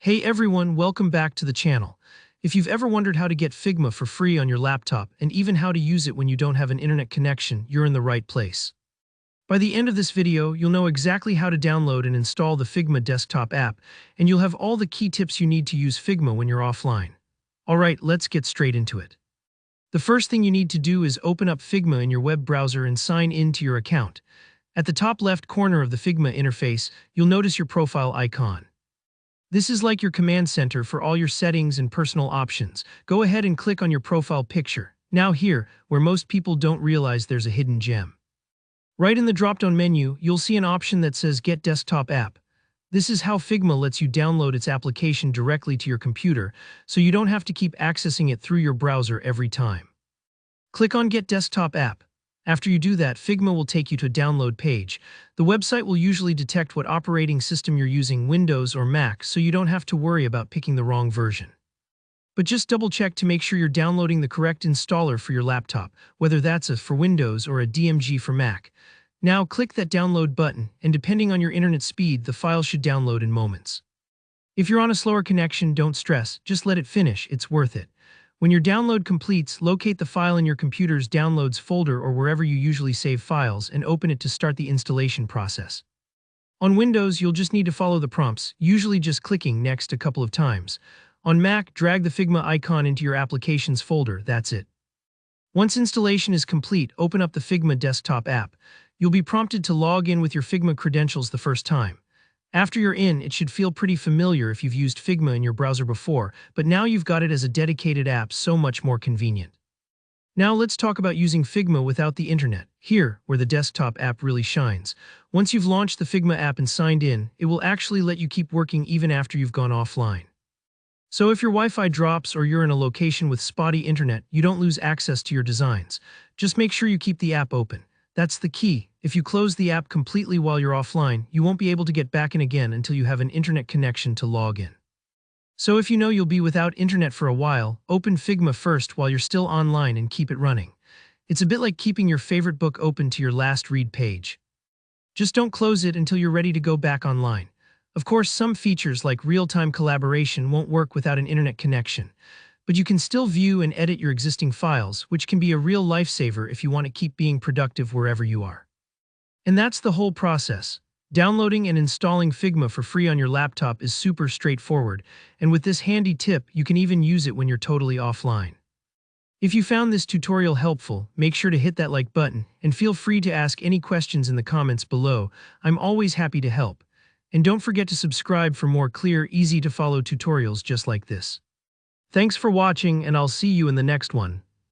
Hey everyone, welcome back to the channel. If you've ever wondered how to get Figma for free on your laptop and even how to use it when you don't have an internet connection, you're in the right place. By the end of this video, you'll know exactly how to download and install the Figma desktop app, and you'll have all the key tips you need to use Figma when you're offline. Alright, let's get straight into it. The first thing you need to do is open up Figma in your web browser and sign in to your account. At the top left corner of the Figma interface, you'll notice your profile icon. This is like your command center for all your settings and personal options. Go ahead and click on your profile picture. Now here, where most people don't realize there's a hidden gem. Right in the drop-down menu, you'll see an option that says Get Desktop App. This is how Figma lets you download its application directly to your computer, so you don't have to keep accessing it through your browser every time. Click on Get Desktop App. After you do that, Figma will take you to a download page. The website will usually detect what operating system you're using, Windows or Mac, so you don't have to worry about picking the wrong version. But just double-check to make sure you're downloading the correct installer for your laptop, whether that's a for Windows or a DMG for Mac. Now click that download button, and depending on your internet speed, the file should download in moments. If you're on a slower connection, don't stress, just let it finish, it's worth it. When your download completes, locate the file in your computer's Downloads folder or wherever you usually save files and open it to start the installation process. On Windows, you'll just need to follow the prompts, usually just clicking Next a couple of times. On Mac, drag the Figma icon into your Applications folder, that's it. Once installation is complete, open up the Figma desktop app. You'll be prompted to log in with your Figma credentials the first time. After you're in, it should feel pretty familiar if you've used Figma in your browser before, but now you've got it as a dedicated app, so much more convenient. Now let's talk about using Figma without the internet, here, where the desktop app really shines. Once you've launched the Figma app and signed in, it will actually let you keep working even after you've gone offline. So if your Wi-Fi drops or you're in a location with spotty internet, you don't lose access to your designs. Just make sure you keep the app open. That's the key. If you close the app completely while you're offline, you won't be able to get back in again until you have an internet connection to log in. So if you know you'll be without internet for a while, open Figma first while you're still online and keep it running. It's a bit like keeping your favorite book open to your last read page. Just don't close it until you're ready to go back online. Of course, some features like real-time collaboration won't work without an internet connection, but you can still view and edit your existing files, which can be a real lifesaver if you want to keep being productive wherever you are. And that's the whole process. Downloading and installing Figma for free on your laptop is super straightforward, and with this handy tip, you can even use it when you're totally offline. If you found this tutorial helpful, make sure to hit that like button, and feel free to ask any questions in the comments below. I'm always happy to help. And don't forget to subscribe for more clear, easy-to-follow tutorials just like this. Thanks for watching, and I'll see you in the next one.